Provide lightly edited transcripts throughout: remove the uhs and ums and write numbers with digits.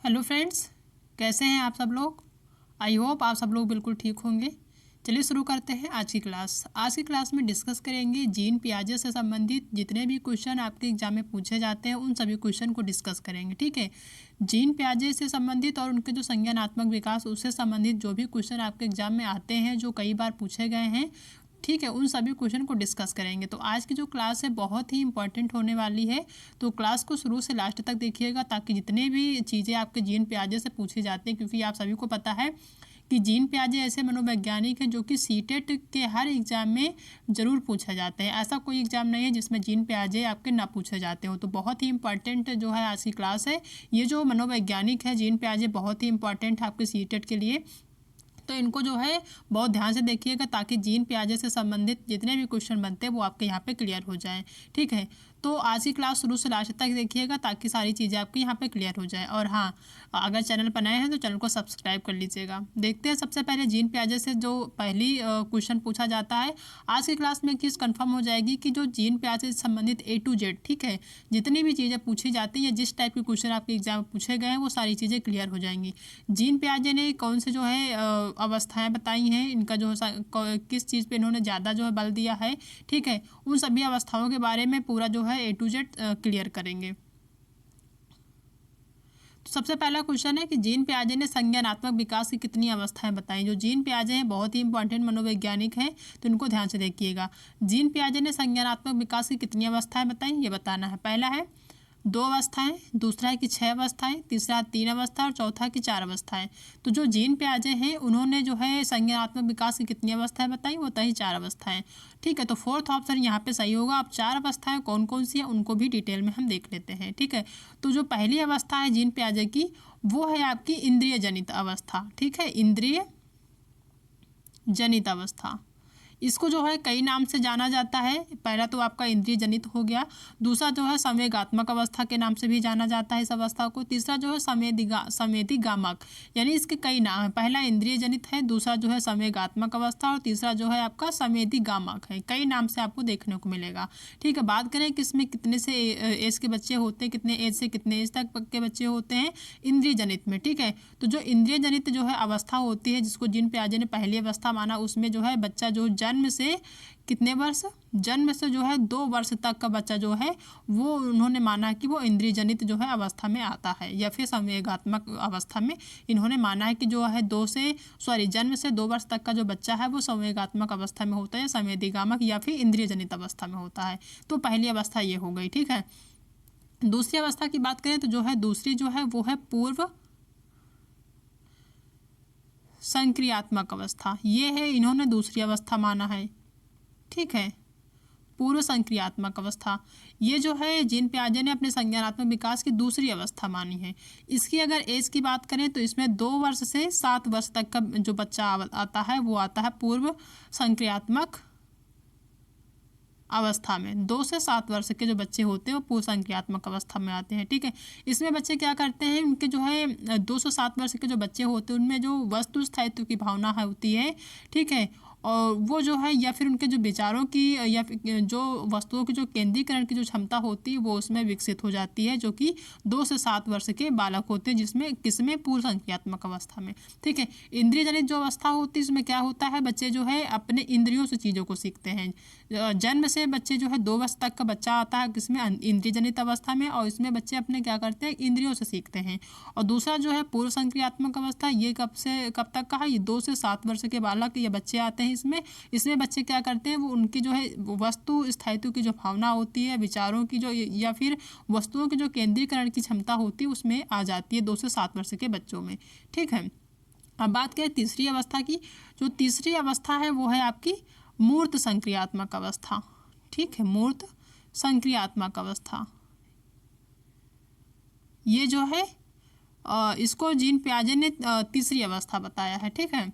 Hello friends, कैसे हैं आप सब लोग। आई होप आप सब लोग बिल्कुल ठीक होंगे। चलिए शुरू करते हैं आज की क्लास। आज की क्लास में डिस्कस करेंगे जीन पियाजे से संबंधित जितने भी क्वेश्चन आपके एग्जाम में पूछे जाते हैं उन सभी क्वेश्चन को डिस्कस करेंगे। ठीक है, जीन पियाजे से संबंधित और उनके जो संज्ञानात्मक विकास उससे संबंधित जो भी क्वेश्चन आपके एग्जाम में आते हैं जो कई बार पूछे गए हैं, ठीक है, उन सभी क्वेश्चन को डिस्कस करेंगे। तो आज की जो क्लास है बहुत ही इंपॉर्टेंट होने वाली है, तो क्लास को शुरू से लास्ट तक देखिएगा ताकि जितने भी चीज़ें आपके जीन पियाजे से पूछी जाती हैं, क्योंकि आप सभी को पता है कि जीन पियाजे ऐसे मनोवैज्ञानिक हैं जो कि सीटेट के हर एग्जाम में ज़रूर पूछे जाते हैं। ऐसा कोई एग्जाम नहीं है जिसमें जीन पियाजे आपके ना पूछे जाते हो। तो बहुत ही इंपॉर्टेंट जो है आज की क्लास है। ये जो मनोवैज्ञानिक है जीन पियाजे बहुत ही इंपॉर्टेंट है आपके सीटेट के लिए, तो इनको जो है बहुत ध्यान से देखिएगा ताकि जीन पियाजे से संबंधित जितने भी क्वेश्चन बनते हैं वो आपके यहाँ पे क्लियर हो जाएं। ठीक है, तो आज की क्लास शुरू से लास्ट तक देखिएगा ताकि सारी चीज़ें आपके यहाँ पे क्लियर हो जाए। और हाँ, अगर चैनल पर नए हैं तो चैनल को सब्सक्राइब कर लीजिएगा। देखते हैं सबसे पहले जीन पियाजे से जो पहली क्वेश्चन पूछा जाता है। आज की क्लास में एक चीज़ कन्फर्म हो जाएगी कि जो जीन पियाजे से संबंधित A to Z, ठीक है, जितनी भी चीज़ें पूछी जाती हैं, जिस टाइप के क्वेश्चन आपके एग्जाम में पूछे गए हैं वो सारी चीज़ें क्लियर हो जाएंगी। जीन पियाजे ने कौन से जो है अवस्थाएं बताई हैं, इनका जो किस चीज़ पे इन्होंने ज़्यादा जो है बल दिया है, ठीक है, उन सभी अवस्थाओं के बारे में पूरा जो है A to Z क्लियर करेंगे। तो सबसे पहला क्वेश्चन है कि जीन पियाजे ने संज्ञानात्मक विकास की कितनी अवस्थाएं बताई। जो जीन पियाजे हैं बहुत ही इंपॉर्टेंट मनोवैज्ञानिक हैं, तो इनको ध्यान से देखिएगा। जीन पियाजे ने संज्ञानात्मक विकास की कितनी अवस्थाएं बताई ये बताना है। पहला है 2 अवस्थाएं, दूसरा है कि 6 अवस्थाएं, तीसरा 3 अवस्था और चौथा कि 4 अवस्थाएं। तो जो जीन पियाजे हैं उन्होंने जो है संज्ञानात्मक विकास की कितनी अवस्थाएं बताई, वो बताई 4 अवस्थाएं। ठीक है, तो फोर्थ ऑप्शन यहाँ पे सही होगा। अब 4 अवस्थाएं कौन कौन सी हैं उनको भी डिटेल में हम देख लेते हैं। ठीक है, तो जो पहली अवस्था है जीन पियाजे की वो है आपकी इंद्रिय जनित अवस्था। ठीक है, इंद्रिय जनित अवस्था, इसको जो है कई नाम से जाना जाता है। पहला तो आपका इंद्रिय जनित हो गया, दूसरा जो है संवेगात्मक अवस्था के नाम से भी जाना जाता है इस अवस्था को, तीसरा जो है संवेदीगामक, यानी इसके कई नाम हैं। पहला इंद्रिय जनित है, दूसरा जो है संवेगात्मक अवस्था और तीसरा जो है आपका संवेदीगामक है। कई नाम से आपको देखने को मिलेगा। ठीक है, बात करें कि इसमें कितने से एज के बच्चे होते हैं, कितने एज से कितने एज तक के बच्चे होते हैं इंद्रिय जनित में। ठीक है, तो जो इंद्रिय जनित जो है अवस्था होती है जिसको जीन पियाजे ने पहली अवस्था माना, उसमें जो है बच्चा जो जन्म से कितने वर्ष, जन्म से जो है 2 वर्ष तक का बच्चा जो है वो उन्होंने माना कि वो इंद्रिय जनित जो है अवस्था में आता है, या फिर संवेगात्मक अवस्था में इन्होंने माना है कि जो है जन्म से 2 वर्ष तक का जो बच्चा है वो संवेगात्मक अवस्था में होता है, संवेदीगामक या फिर इंद्रिय जनित अवस्था में होता है। तो पहली अवस्था ये हो गई। ठीक है, दूसरी अवस्था की बात करें तो जो है दूसरी जो है वो है पूर्व संक्रियात्मक अवस्था। ये है इन्होंने दूसरी अवस्था माना है। ठीक है, पूर्व संक्रियात्मक अवस्था ये जो है जीन पियाजे ने अपने संज्ञानात्मक विकास की दूसरी अवस्था मानी है। इसकी अगर एज की बात करें तो इसमें 2 वर्ष से 7 वर्ष तक का जो बच्चा आता है वो आता है पूर्व संक्रियात्मक अवस्था में। 2 से 7 वर्ष के जो बच्चे होते हैं वो पूर्व संक्रियात्मक अवस्था में आते हैं। ठीक है, इसमें बच्चे क्या करते हैं, उनके जो है 2 से 7 वर्ष के जो बच्चे होते हैं उनमें जो वस्तु स्थायित्व की भावना होती है, ठीक है, और वो जो है या फिर उनके जो विचारों की या फिर जो वस्तुओं की जो केंद्रीकरण की जो क्षमता होती है वो उसमें विकसित हो जाती है, जो कि 2 से 7 वर्ष के बालक होते हैं, जिसमें किसमें पूर्व संक्रियात्मक अवस्था में। ठीक है, इंद्रिय जनित जो अवस्था होती है इसमें क्या होता है, बच्चे जो है अपने इंद्रियों से चीज़ों को सीखते हैं। जन्म से बच्चे जो है 2 वर्ष तक का बच्चा आता है किसमें, इंद्रिय जनित अवस्था में, और इसमें बच्चे अपने क्या करते हैं, इंद्रियों से सीखते हैं। और दूसरा जो है पूर्व संक्रियात्मक अवस्था, ये कब से कब तक का है, ये 2 से 7 वर्ष के बालक या बच्चे आते हैं इसमें बच्चे क्या करते हैं, वो उनकी जो है वस्तु स्थायित्व की जो भावना होती है, विचारों की जो या फिर वस्तुओं की जो केंद्रीकरण की क्षमता होती है उसमें आ जाती है 2 से 7 वर्ष के बच्चों में। ठीक है, अब बात करें तीसरी अवस्था की। जो तीसरी अवस्था है वो है आपकी मूर्त संक्रियात्मक अवस्था। ठीक है, मूर्त संक्रियात्मक अवस्था ये जो है इसको जीन पियाजे ने तीसरी अवस्था बताया है। ठीक है,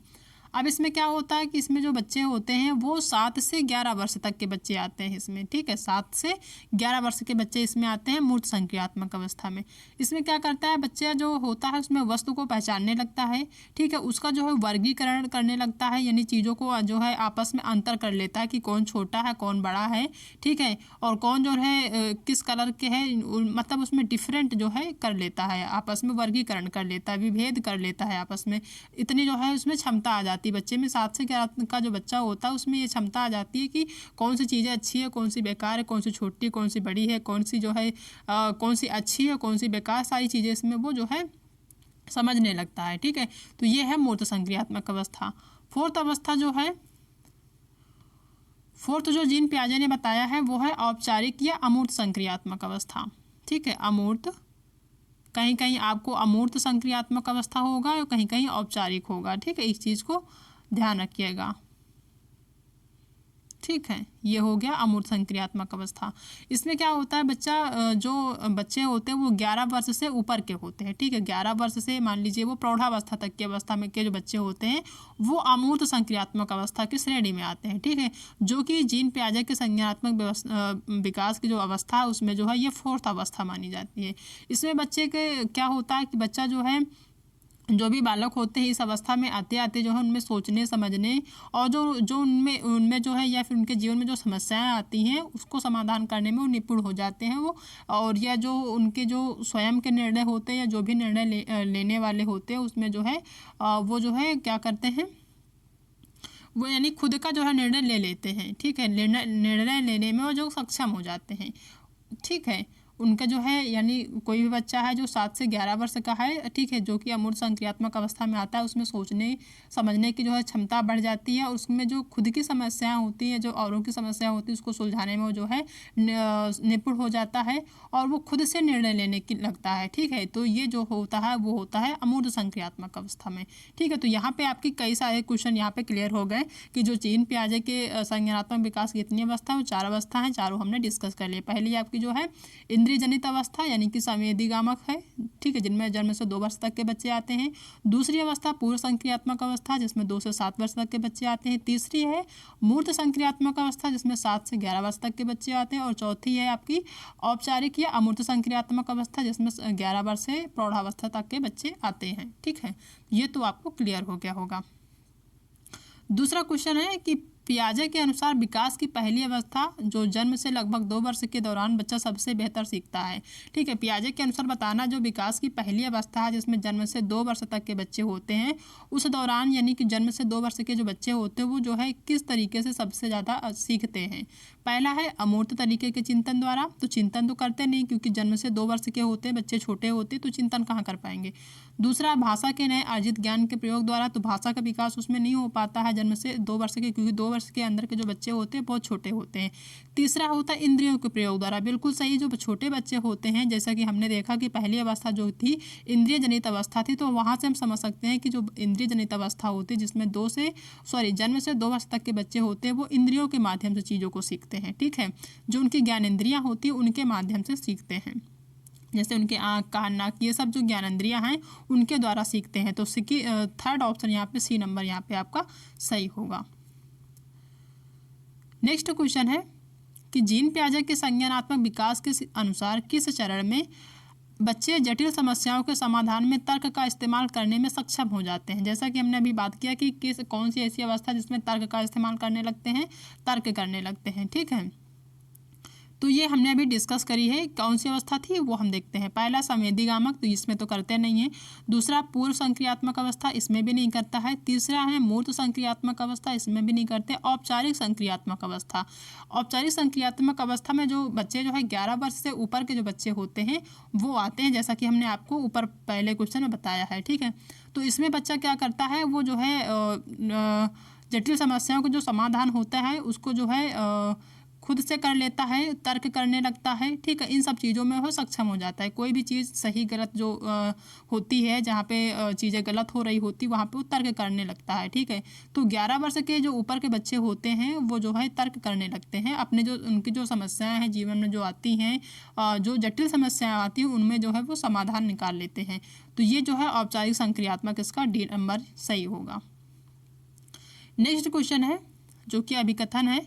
अब इसमें क्या होता है कि इसमें जो बच्चे होते हैं वो 7 से 11 वर्ष तक के बच्चे आते हैं इसमें, ठीक है। 7 से 11 वर्ष के बच्चे इसमें आते हैं मूर्त संक्रियात्मक अवस्था में। इसमें क्या करता है बच्चा जो होता है उसमें वस्तु को पहचानने लगता है, ठीक है। उसका जो है वर्गीकरण करने लगता है, यानी चीज़ों को जो है आपस में अंतर कर लेता है कि कौन छोटा है कौन बड़ा है, ठीक है, और कौन जो है किस कलर के है, मतलब उसमें डिफरेंट जो है कर लेता है, आपस में वर्गीकरण कर लेता है, विभेद कर लेता है आपस में। इतनी जो है उसमें क्षमता आ जाती है बच्चे में। 7 से 11 का जो बच्चा होता है उसमें ये क्षमता आ जाती है कि कौन सी चीज़ें अच्छी है, कौन सी बेकार है, कौन सी छोटी है, कौन सी बड़ी है, कौन सी जो है कौन सी अच्छी है, कौन सी बेकार, सारी चीज़ें इसमें वो जो है समझने लगता है, ठीक है। तो ये है मूर्त संक्रियात्मक अवस्था। फोर्थ जो जीन पियाजे ने बताया है वो है औपचारिक या अमूर्त संक्रियात्मक अवस्था, ठीक है। अमूर्त, कहीं कहीं आपको अमूर्त संक्रियात्मक अवस्था होगा और कहीं कहीं औपचारिक होगा, ठीक है। इस चीज़ को ध्यान रखिएगा, ठीक है। ये हो गया अमूर्त संक्रियात्मक अवस्था। इसमें क्या होता है जो बच्चे होते हैं वो 11 वर्ष से ऊपर के होते हैं, ठीक है। 11 वर्ष से मान लीजिए वो प्रौढ़ावस्था तक की अवस्था में के जो बच्चे होते हैं वो अमूर्त संक्रियात्मक अवस्था की श्रेणी में आते हैं, ठीक है। जो कि जीन पियाजे के संज्ञानात्मक विकास की जो अवस्था है उसमें जो है ये 4th अवस्था मानी जाती है। इसमें बच्चे के क्या होता है कि बच्चा जो है, जो भी बालक होते हैं इस अवस्था में आते आते जो है उनमें सोचने समझने और जो उनमें जो है या फिर उनके जीवन में जो समस्याएं आती हैं उसको समाधान करने में वो निपुण हो जाते हैं वो। और या जो उनके जो स्वयं के निर्णय होते हैं या जो भी निर्णय लेने वाले होते हैं उसमें जो है वो जो है क्या करते हैं, वो यानी खुद का जो है निर्णय ले लेते हैं, ठीक है। निर्णय लेने में वो जो सक्षम हो जाते हैं, ठीक है। उनका जो है यानी कोई भी बच्चा है जो 7 से 11 वर्ष का है, ठीक है, जो कि अमूर्त संक्रियात्मक अवस्था में आता है उसमें सोचने समझने की जो है क्षमता बढ़ जाती है। उसमें जो खुद की समस्याएं होती हैं, जो औरों की समस्या होती है उसको सुलझाने में वो जो है निपुण हो जाता है और वो खुद से निर्णय लेने की लगता है, ठीक है। तो ये जो होता है वो होता है अमूर्त संक्रियात्मक अवस्था में, ठीक है। तो यहाँ पे आपकी कई सारे क्वेश्चन यहाँ पे क्लियर हो गए कि जो जीन पियाजे के संज्ञानात्मक विकास की कितनी अवस्था है, 4 अवस्था हैं, चारों हमने डिस्कस कर लिए। पहली आपकी जो है इंद्रिय जनित अवस्था यानी कि संवेदीगामक है, ठीक है, जिनमें जन्म से 2 वर्ष तक के बच्चे आते हैं। दूसरी अवस्था पूर्व संक्रियात्मक अवस्था जिसमें 2 से 7 वर्ष तक के बच्चे आते हैं। तीसरी है मूर्त संक्रियात्मक अवस्था जिसमें 7 से 11 वर्ष तक के बच्चे आते हैं। और चौथी है आपकी औपचारिक या अमूर्त संक्रियात्मक अवस्था जिसमें 11 वर्ष से प्रौढ़ावस्था तक के बच्चे आते हैं, ठीक है। ये तो आपको क्लियर हो गया होगा। दूसरा क्वेश्चन है कि पियाजे के अनुसार विकास की पहली अवस्था जो जन्म से लगभग 2 वर्ष के दौरान बच्चा सबसे बेहतर सीखता है, ठीक है। पियाजे के अनुसार बताना जो विकास की पहली अवस्था है जिसमें जन्म से 2 वर्ष तक के बच्चे होते हैं उस दौरान यानी कि जन्म से 2 वर्ष के जो बच्चे होते हैं वो जो है किस तरीके से सबसे ज़्यादा सीखते हैं। पहला है अमूर्त तरीके के चिंतन द्वारा, तो चिंतन तो करते नहीं क्योंकि जन्म से 2 वर्ष के होते हैं, बच्चे छोटे होते तो चिंतन कहाँ कर पाएंगे। दूसरा भाषा के नए अर्जित ज्ञान के प्रयोग द्वारा, तो भाषा का विकास उसमें नहीं हो पाता है जन्म से 2 वर्ष के, क्योंकि 2 वर्ष के अंदर के जो बच्चे होते हैं बहुत छोटे होते हैं। तीसरा होता है इंद्रियों के प्रयोग द्वारा, बिल्कुल सही, जो छोटे बच्चे होते हैं जैसा कि हमने देखा कि पहली अवस्था जो थी इंद्रिय जनित अवस्था थी, तो वहाँ से हम समझ सकते हैं कि जो इंद्रिय जनित अवस्था होती है जिसमें जन्म से 2 वर्ष तक के बच्चे होते हैं वो इंद्रियों के माध्यम से चीज़ों को सीखते हैं, ठीक है। जो उनकी ज्ञानेंद्रियाँ होती हैं उनके माध्यम से सीखते हैं, जैसे उनके आँख कान नाक ये सब जो ज्ञानेंद्रियाँ हैं उनके द्वारा सीखते हैं। तो थर्ड ऑप्शन यहाँ पे सी नंबर यहाँ पे आपका सही होगा। नेक्स्ट क्वेश्चन है कि जीन पियाजे के संज्ञानात्मक विकास के अनुसार किस चरण में बच्चे जटिल समस्याओं के समाधान में तर्क का इस्तेमाल करने में सक्षम हो जाते हैं। जैसा कि हमने अभी बात किया कि कौन सी ऐसी अवस्था जिसमें तर्क का इस्तेमाल करने लगते हैं, तर्क करने लगते हैं, ठीक है। तो ये हमने अभी डिस्कस करी है, कौन सी अवस्था थी वो हम देखते हैं। पहला संवेदीगामक, तो इसमें तो करते नहीं है। दूसरा पूर्व संक्रियात्मक अवस्था, इसमें भी नहीं करता है। तीसरा है मूर्त संक्रियात्मक अवस्था, इसमें भी नहीं करते। औपचारिक संक्रियात्मक अवस्था, औपचारिक संक्रियात्मक अवस्था में जो बच्चे जो है 11 वर्ष से ऊपर के जो बच्चे होते हैं वो आते हैं, जैसा कि हमने आपको ऊपर पहले क्वेश्चन में बताया है, ठीक है। तो इसमें बच्चा क्या करता है, वो जो है जटिल समस्याओं का जो समाधान होता है उसको जो है खुद से कर लेता है, तर्क करने लगता है, ठीक है। इन सब चीज़ों में वो सक्षम हो जाता है। कोई भी चीज़ सही गलत जो होती है, जहाँ पे चीज़ें गलत हो रही होती वहाँ पे वो तर्क करने लगता है, ठीक है। तो 11 वर्ष के जो ऊपर के बच्चे होते हैं वो जो है तर्क करने लगते हैं, अपने जो उनकी जो समस्याएं हैं जीवन में जो आती हैं, जो जटिल समस्याएं आती हैं उनमें जो है वो समाधान निकाल लेते हैं। तो ये जो है औपचारिक संक्रियात्मक, इसका डी नंबर सही होगा। नेक्स्ट क्वेश्चन है जो कि अभिकथन है।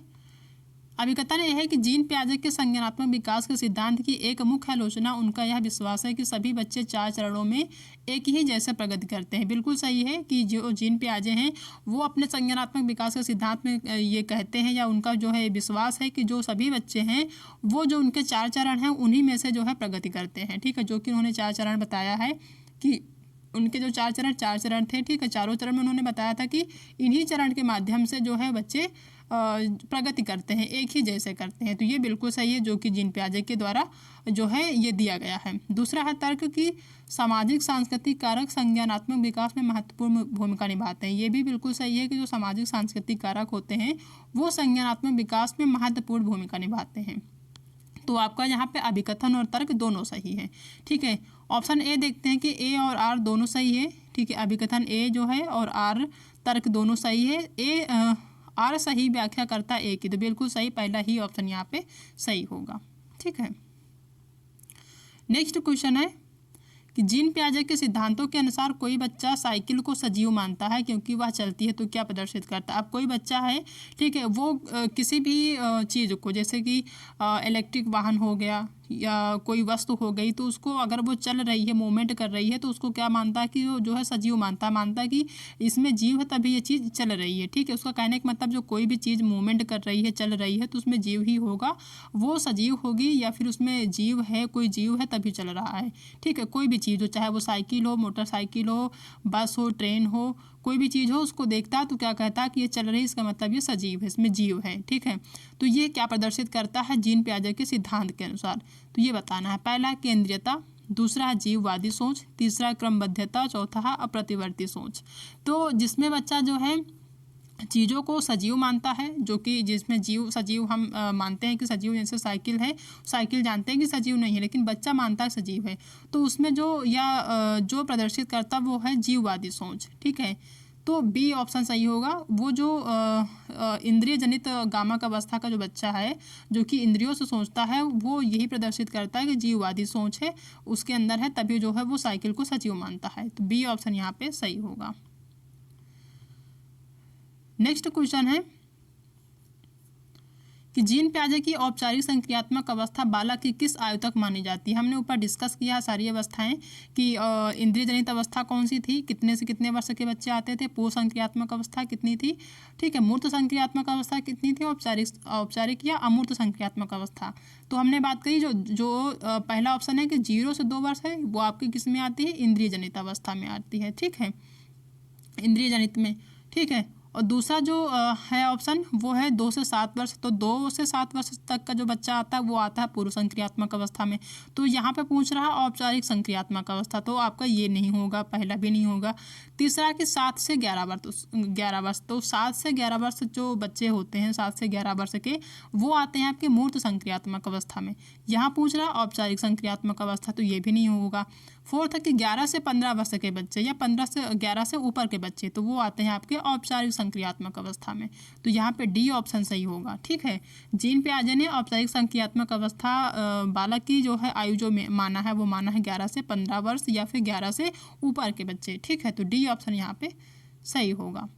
अभिकथन यह है कि जीन पियाजे के संज्ञानात्मक विकास के सिद्धांत की एक मुख्य आलोचना उनका यह विश्वास है कि सभी बच्चे 4 चरणों में एक ही जैसे प्रगति करते हैं। बिल्कुल सही है कि जो जीन पियाजे हैं वो अपने संज्ञानात्मक विकास के सिद्धांत में ये कहते हैं, या उनका जो है विश्वास है कि जो सभी बच्चे हैं वो जो उनके 4 चरण हैं उन्हीं में से जो है प्रगति करते हैं। ठीक है, जो कि उन्होंने 4 चरण बताया है कि उनके जो 4 चरण थे। ठीक है, चारों चरण में उन्होंने बताया था कि इन्हीं चरण के माध्यम से जो है बच्चे प्रगति करते हैं, एक ही जैसे करते हैं। तो ये बिल्कुल सही है जो कि जीन पियाजे के द्वारा जो है ये दिया गया है। दूसरा है तर्क की सामाजिक सांस्कृतिक कारक संज्ञानात्मक विकास में महत्वपूर्ण भूमिका निभाते हैं। ये भी बिल्कुल सही है कि जो सामाजिक सांस्कृतिक कारक होते हैं वो संज्ञानात्मक विकास में महत्वपूर्ण भूमिका निभाते हैं। तो आपका यहाँ पे अभिकथन और तर्क दोनों सही है। ठीक है, ऑप्शन ए देखते हैं कि ए और आर दोनों सही है। ठीक है, अभिकथन ए जो है और आर तर्क दोनों सही है। ए आर सही व्याख्या करता ए की, तो बिल्कुल सही, पहला ही ऑप्शन यहाँ पे सही होगा। ठीक है, नेक्स्ट क्वेश्चन है कि जीन पियाजे के सिद्धांतों के अनुसार कोई बच्चा साइकिल को सजीव मानता है क्योंकि वह चलती है, तो क्या प्रदर्शित करता है। अब कोई बच्चा है, ठीक है, वो किसी भी चीज़ को, जैसे कि इलेक्ट्रिक वाहन हो गया या कोई वस्तु हो गई, तो उसको अगर वो चल रही है, मूवमेंट कर रही है, तो उसको क्या मानता है कि वो जो है सजीव मानता है कि इसमें जीव है तभी ये चीज़ चल रही है। ठीक है, उसका कहने का मतलब जो कोई भी चीज़ मूवमेंट कर रही है, चल रही है, तो उसमें जीव ही होगा, वो सजीव होगी, या फिर उसमें जीव है, कोई जीव है तभी चल रहा है। ठीक है, कोई भी चीज़ हो, चाहे वो साइकिल हो, मोटरसाइकिल हो, बस हो, ट्रेन हो, कोई भी चीज़ हो, उसको देखता है तो क्या कहता है कि ये चल रही है, इसका मतलब ये सजीव है, इसमें जीव है। ठीक है, तो ये क्या प्रदर्शित करता है जीन पियाजे के सिद्धांत के अनुसार, तो ये बताना है। पहला केंद्रीयता, दूसरा है जीववादी सोच, तीसरा क्रमबद्धता, चौथा है अप्रतिवर्ती सोच। तो जिसमें बच्चा जो है चीज़ों को सजीव मानता है, जो कि जिसमें जीव सजीव हम मानते हैं कि सजीव, जैसे साइकिल है, साइकिल जानते हैं कि सजीव नहीं है लेकिन बच्चा मानता है सजीव है, तो उसमें जो प्रदर्शित करता वो है जीववादी सोच। ठीक है, तो बी ऑप्शन सही होगा। वो जो इंद्रिय जनित गामक अवस्था का जो बच्चा है जो कि इंद्रियों से सोचता है, वो यही प्रदर्शित करता है कि जीववादी सोच है उसके अंदर है, तभी जो है वो साइकिल को सजीव मानता है। तो बी ऑप्शन यहाँ पे सही होगा। नेक्स्ट क्वेश्चन है कि जीन पियाजे की औपचारिक संक्रियात्मक अवस्था बालक की किस आयु तक मानी जाती है। हमने ऊपर डिस्कस किया सारी अवस्थाएं कि इंद्रिय जनित अवस्था कौन सी थी, कितने से कितने वर्ष के बच्चे आते थे, पूर्व संक्रियात्मक अवस्था कितनी थी, ठीक है, मूर्त संक्रियात्मक अवस्था कितनी थी, औपचारिक या अमूर्त संक्रियात्मक अवस्था। तो हमने बात करी जो पहला ऑप्शन है कि 0 से 2 वर्ष है, वो आपकी किस में आती है, इंद्रिय जनित अवस्था में आती है। ठीक है, इंद्रिय जनित में। ठीक है, और दूसरा जो है ऑप्शन वो है 2 से 7 वर्ष। तो 2 से 7 वर्ष तक का जो बच्चा आता है वो आता है पूर्व संक्रियात्मक अवस्था में। तो यहाँ पे पूछ रहा है औपचारिक संक्रियात्मक अवस्था, तो आपका ये नहीं होगा, पहला भी नहीं होगा। तीसरा कि 7 से 11 वर्ष, तो 7 से 11 वर्ष जो बच्चे होते हैं, 7 से 11 वर्ष के, वो आते हैं आपके मूर्त संक्रियात्मक अवस्था में। यहाँ पूछ रहा है औपचारिक संक्रियात्मक अवस्था, तो ये भी नहीं होगा। फोर्थ है कि 11 से 15 वर्ष के बच्चे या 15 से 11 से ऊपर के बच्चे, तो वो आते हैं आपके औपचारिक संक्रियात्मक अवस्था में। तो यहाँ पे डी ऑप्शन सही होगा। ठीक है, जीन पियाजे ने औपचारिक संक्रियात्मक अवस्था बालक की जो है आयु जो माना है वो माना है 11 से 15 वर्ष या फिर 11 से ऊपर के बच्चे। ठीक है, तो डी ऑप्शन यहाँ पे सही होगा।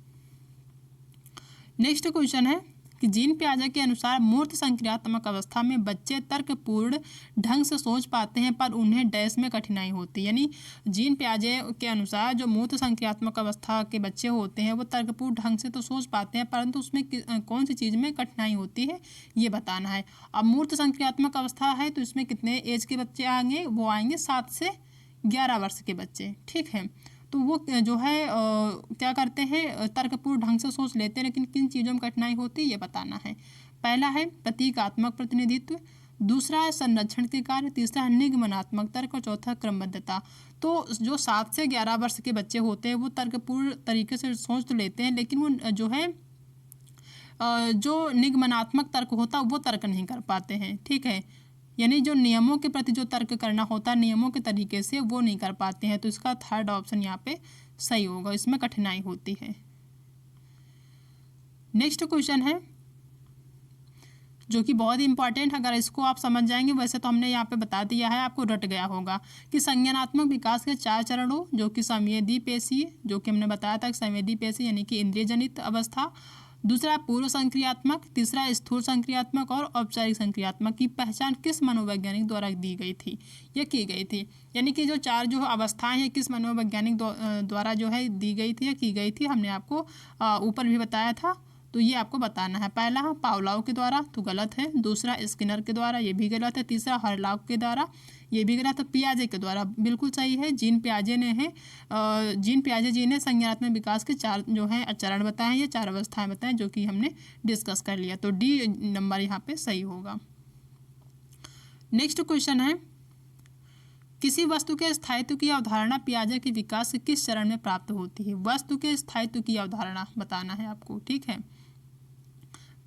नेक्स्ट क्वेश्चन है कि जीन पियाजे के अनुसार मूर्त संक्रियात्मक अवस्था में बच्चे तर्कपूर्ण ढंग से सोच पाते हैं पर उन्हें डैश में कठिनाई होती है। यानी जीन पियाजे के अनुसार जो मूर्त संक्रियात्मक अवस्था के बच्चे होते हैं वो तर्कपूर्ण ढंग से तो सोच पाते हैं, परंतु उसमें कौन सी चीज़ में कठिनाई होती है ये बताना है। अब मूर्त संक्रियात्मक अवस्था है तो इसमें कितने एज के बच्चे आएंगे, वो आएंगे 7 से 11 वर्ष के बच्चे। ठीक है, तो वो जो है क्या करते हैं, तर्कपूर्ण ढंग से सोच लेते हैं, लेकिन किन चीज़ों में कठिनाई होती है ये बताना है। पहला है प्रतीकात्मक प्रतिनिधित्व, दूसरा है संरक्षण के कार्य, तीसरा है निगमनात्मक तर्क और चौथा क्रमबद्धता। तो जो 7 से 11 वर्ष के बच्चे होते हैं वो तर्कपूर्ण तरीके से सोच तो लेते हैं, लेकिन वो जो है जो निगमनात्मक तर्क होता है वो तर्क नहीं कर पाते हैं। ठीक है, यानी जो नियमों के प्रति जो तर्क करना होता है नियमों के तरीके से वो नहीं कर पाते हैं। तो इसका थर्ड ऑप्शन यहाँ पे सही होगा, इसमें कठिनाई होती है। नेक्स्ट क्वेश्चन है जो कि बहुत ही इंपॉर्टेंट, अगर इसको आप समझ जाएंगे, वैसे तो हमने यहाँ पे बता दिया है, आपको रट गया होगा कि संज्ञानात्मक विकास के 4 चरण हो, जो कि संवेदी पेशीय, जो कि हमने बताया था कि संवेदी पेशी यानी कि इंद्रिय जनित अवस्था, दूसरा पूर्व संक्रियात्मक, तीसरा स्थूल संक्रियात्मक और औपचारिक संक्रियात्मक की पहचान किस मनोवैज्ञानिक द्वारा दी गई थी या की गई थी। यानी कि जो 4 जो अवस्थाएं हैं किस मनोवैज्ञानिक द्वारा जो है दी गई थी या की गई थी, हमने आपको ऊपर भी बताया था, तो ये आपको बताना है। पहला पावलोव के द्वारा, तो गलत है। दूसरा स्किनर के द्वारा, ये भी गलत है। तीसरा हरलॉग के द्वारा, ये भी गलत है। पियाजे के द्वारा बिल्कुल सही है। जीन पियाजे ने है जीन पियाजे जी ने संज्ञानात्मक विकास के 4 जो है चरण बताए, ये 4 अवस्थाएं बताएं, जो कि हमने डिस्कस कर लिया, तो डी नंबर यहाँ पे सही होगा। नेक्स्ट क्वेश्चन है, किसी वस्तु के स्थायित्व की अवधारणा पियाजे के विकास के किस चरण में प्राप्त होती है? वस्तु के स्थायित्व की अवधारणा बताना है आपको, ठीक है।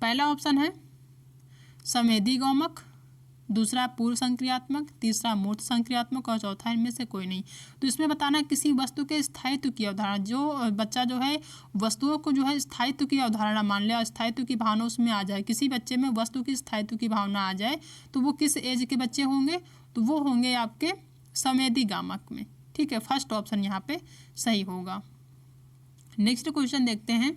पहला ऑप्शन है संवेदी गौमक, दूसरा पूर्व संक्रियात्मक, तीसरा मूर्त संक्रियात्मक और चौथा इनमें से कोई नहीं। तो इसमें बताना किसी वस्तु के स्थायित्व की अवधारणा, जो बच्चा जो है वस्तुओं को जो है स्थायित्व की अवधारणा मान ले, स्थायित्व की भावना उसमें आ जाए, किसी बच्चे में वस्तु की स्थायित्व की भावना आ जाए, तो वो किस एज के बच्चे होंगे? तो वो होंगे आपके संवेदी गामक में, ठीक है। फर्स्ट ऑप्शन यहाँ पे सही होगा। नेक्स्ट क्वेश्चन देखते हैं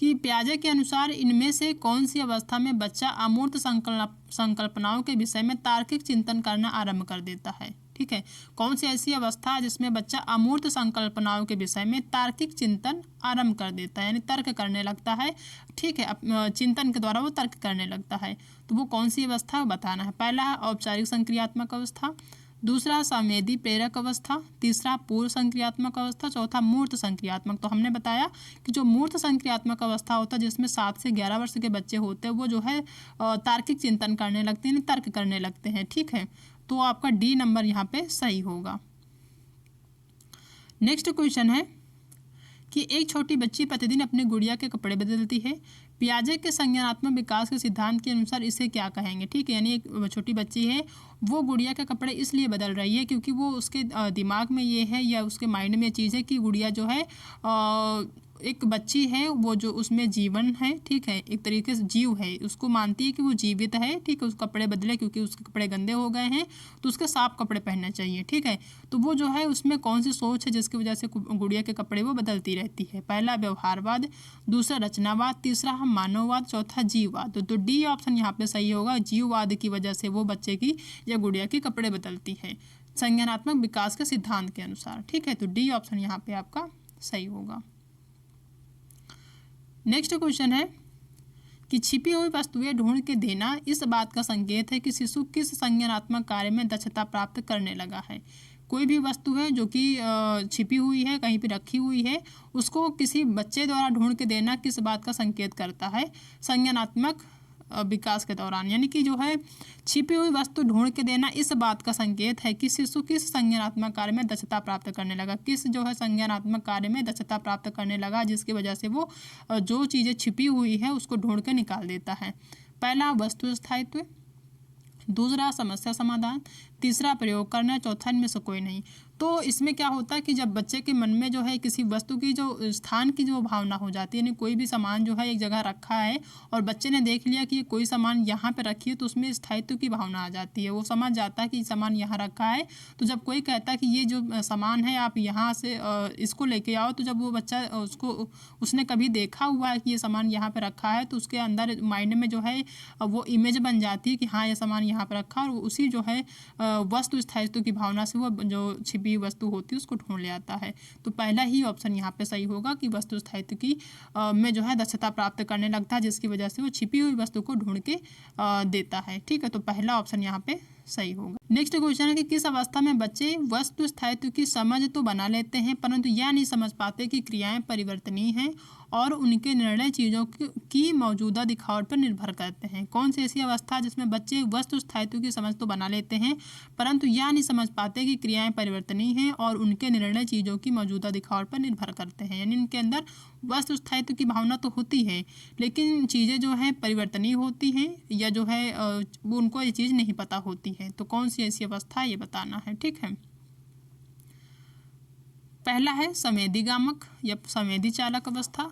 कि पियाजे के अनुसार इनमें से कौन सी अवस्था में बच्चा अमूर्त संकल्पनाओं के विषय में तार्किक चिंतन करना आरंभ कर देता है, ठीक है। कौन सी ऐसी अवस्था है जिसमें बच्चा अमूर्त संकल्पनाओं के विषय में तार्किक चिंतन आरंभ कर देता है, यानी तर्क करने लगता है, ठीक है। चिंतन के द्वारा वो तर्क करने लगता है, तो वो कौन सी अवस्था बताना है। पहला है औपचारिक संक्रियात्मक अवस्था, दूसरा संवेदी प्रेरक अवस्था, तीसरा पूर्व संक्रियात्मक अवस्था, चौथा मूर्त संक्रियात्मक। तो हमने बताया कि जो मूर्त संक्रियात्मक अवस्था होता है जिसमें 7 से 11 वर्ष के बच्चे होते हैं, वो जो है तार्किक चिंतन करने लगते हैं, तर्क करने लगते हैं, ठीक है। तो आपका डी नंबर यहाँ पे सही होगा। नेक्स्ट क्वेश्चन है कि एक छोटी बच्ची प्रतिदिन अपने गुड़िया के कपड़े बदलती है, पियाजे के संज्ञानात्मक विकास के सिद्धांत के अनुसार इसे क्या कहेंगे, ठीक है। यानी एक छोटी बच्ची है, वो गुड़िया के कपड़े इसलिए बदल रही है क्योंकि वो उसके दिमाग में ये है या उसके माइंड में चीज़ है कि गुड़िया जो है एक बच्ची है, वो जो उसमें जीवन है, ठीक है, एक तरीके से जीव है, उसको मानती है कि वो जीवित है, ठीक है। उसके कपड़े बदले क्योंकि उसके कपड़े गंदे हो गए हैं, तो उसके साफ कपड़े पहनने चाहिए, ठीक है। तो वो जो है उसमें कौन सी सोच है जिसकी वजह से गुड़िया के कपड़े वो बदलती रहती है? पहला व्यवहारवाद, दूसरा रचनावाद, तीसरा मानववाद, चौथा जीववाद। तो डी ऑप्शन यहाँ पे सही होगा। जीववाद की वजह से वो बच्चे की या गुड़िया की कपड़े बदलती है संज्ञानात्मक विकास के सिद्धांत के अनुसार, ठीक है। तो डी ऑप्शन यहाँ पे आपका सही होगा। नेक्स्ट क्वेश्चन है कि छिपी हुई वस्तुएं ढूंढ के देना इस बात का संकेत है कि शिशु किस संज्ञानात्मक कार्य में दक्षता प्राप्त करने लगा है। कोई भी वस्तु है जो कि छिपी हुई है, कहीं पे रखी हुई है, उसको किसी बच्चे द्वारा ढूंढ के देना किस बात का संकेत करता है? संज्ञानात्मक विकास के दौरान, यानी कि जो है छिपी हुई वस्तु ढूंढ के देना इस बात का संकेत है कि शिशु किस संज्ञानात्मक कार्य में दक्षता प्राप्त करने लगा, किस जो है संज्ञानात्मक कार्य में दक्षता प्राप्त करने लगा, जिसकी वजह से वो जो चीज़ें छिपी हुई है उसको ढूंढ के निकाल देता है। पहला वस्तु स्थायित्व, दूसरा समस्या समाधान, तीसरा प्रयोग करना, चौथा इनमें से कोई नहीं। तो इसमें क्या होता है कि जब बच्चे के मन में जो है किसी वस्तु की जो स्थान की जो भावना हो जाती है, यानी कोई भी सामान जो है एक जगह रखा है और बच्चे ने देख लिया कि कोई सामान यहाँ पे रखी है, तो उसमें स्थायित्व की भावना आ जाती है, वो समझ जाता है कि सामान यहाँ रखा है। तो जब कोई कहता है कि ये जो सामान है आप यहाँ से इसको लेके आओ, तो जब वो बच्चा उसने कभी देखा हुआ है कि ये सामान यहाँ पे रखा है, तो उसके अंदर माइंड में जो है वो इमेज बन जाती है कि हाँ ये सामान यहाँ पे रखा, और उसी जो है वस्तु स्थायित्व की भावना से वो जो छिपी वस्तु होती है उसको ढूंढ ले आता है। तो पहला ही ऑप्शन यहाँ पे सही होगा कि वस्तु स्थायित्व की में जो है दक्षता प्राप्त करने लगता है, जिसकी वजह से वो छिपी हुई वस्तु को ढूंढ के देता है, ठीक है। तो पहला ऑप्शन यहाँ पे सही होगा। नेक्स्ट क्वेश्चन है कि किस अवस्था में बच्चे वस्तु स्थायित्व की समझ तो बना लेते हैं परंतु यह नहीं समझ पाते कि क्रियाएं परिवर्तनीय हैं और उनके निर्णय चीज़ों की मौजूदा दिखावट पर निर्भर करते हैं। कौन सी ऐसी अवस्था जिसमें बच्चे वस्तु स्थायित्व की समझ तो बना लेते हैं परंतु यह नहीं समझ पाते कि क्रियाएं परिवर्तनीय हैं और उनके निर्णय चीज़ों की मौजूदा दिखावट पर निर्भर करते हैं। यानी उनके अंदर वस्तु स्थायित्व की भावना तो होती है लेकिन चीज़ें जो है परिवर्तनीय होती हैं या जो है वो उनको ये चीज़ नहीं पता होती है। तो कौन सी ऐसी अवस्था ये बताना है, ठीक है। पहला है संवेदी गामक या संवेदी चालक अवस्था,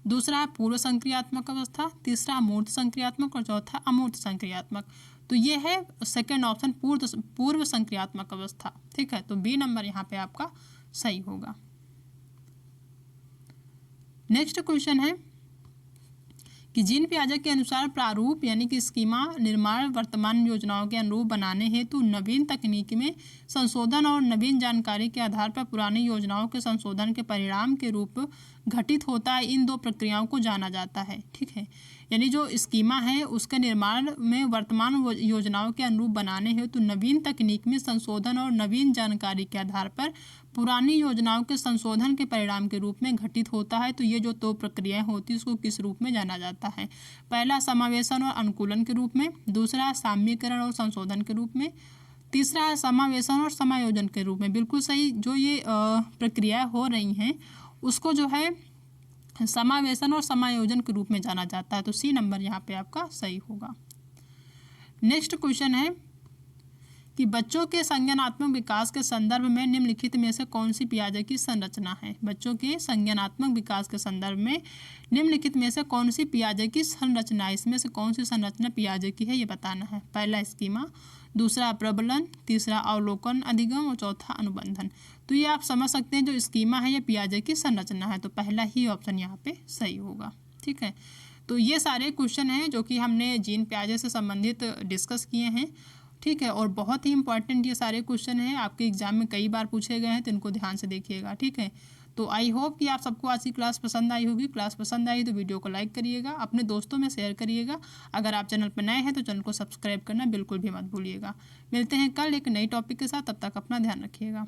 दूसरा है पूर्व संक्रियात्मक अवस्था, तीसरा मूर्त संक्रियात्मक और चौथा अमूर्त संक्रियात्मक। तो ये है सेकंड ऑप्शन पूर्व संक्रियात्मक अवस्था। ठीक है, तो बी नंबर यहाँ पे आपका सही होगा। नेक्स्ट क्वेश्चन है कि जीन पियाजे के अनुसार प्रारूप यानी कि स्कीमा निर्माण वर्तमान योजनाओं के अनुरूप बनाने हेतु नवीन तकनीक में संशोधन और नवीन जानकारी के आधार पर पुरानी योजनाओं के संशोधन के परिणाम के रूप घटित होता है। इन दो प्रक्रियाओं को जाना जाता है। ठीक है, यानी जो स्कीमा है उसके निर्माण में वर्तमान योजनाओं के अनुरूप बनाने हेतु नवीन तकनीक में संशोधन और नवीन जानकारी के आधार पर पुरानी योजनाओं के संशोधन के परिणाम के रूप में घटित होता है। तो ये जो दो प्रक्रियाएं होती है उसको किस रूप में जाना जाता है? पहला समावेशन और अनुकूलन के रूप में, दूसरा साम्यीकरण और संशोधन के रूप में, तीसरा है समावेशन और समायोजन के रूप में। बिल्कुल सही, जो ये प्रक्रियाएं हो रही हैं उसको जो है समावेशन और समायोजन के रूप में जाना जाता है। तो सी नंबर यहाँ पे आपका सही होगा। नेक्स्ट क्वेश्चन है कि बच्चों के संज्ञानात्मक विकास के संदर्भ में निम्नलिखित में से कौन सी पियाजे की संरचना है? बच्चों के संज्ञानात्मक विकास के संदर्भ में निम्नलिखित में से कौन सी पियाजे की संरचना, इसमें से कौन सी संरचना पियाजे की है ये बताना है। पहला स्कीमा, दूसरा प्रबलन, तीसरा अवलोकन अधिगम और चौथा अनुबंधन। तो ये आप समझ सकते हैं जो स्कीमा है ये पियाजे की संरचना है। तो पहला ही ऑप्शन यहाँ पे सही होगा। ठीक है, तो ये सारे क्वेश्चन हैं जो कि हमने जीन पियाजे से संबंधित डिस्कस किए हैं। ठीक है, और बहुत ही इंपॉर्टेंट ये सारे क्वेश्चन हैं, आपके एग्जाम में कई बार पूछे गए हैं, तो इनको ध्यान से देखिएगा। ठीक है, तो आई होप कि आप सबको आज की क्लास पसंद आई होगी। क्लास पसंद आई तो वीडियो को लाइक करिएगा, अपने दोस्तों में शेयर करिएगा। अगर आप चैनल पर नए हैं तो चैनल को सब्सक्राइब करना बिल्कुल भी मत भूलिएगा। मिलते हैं कल एक नई टॉपिक के साथ, तब तक अपना ध्यान रखिएगा।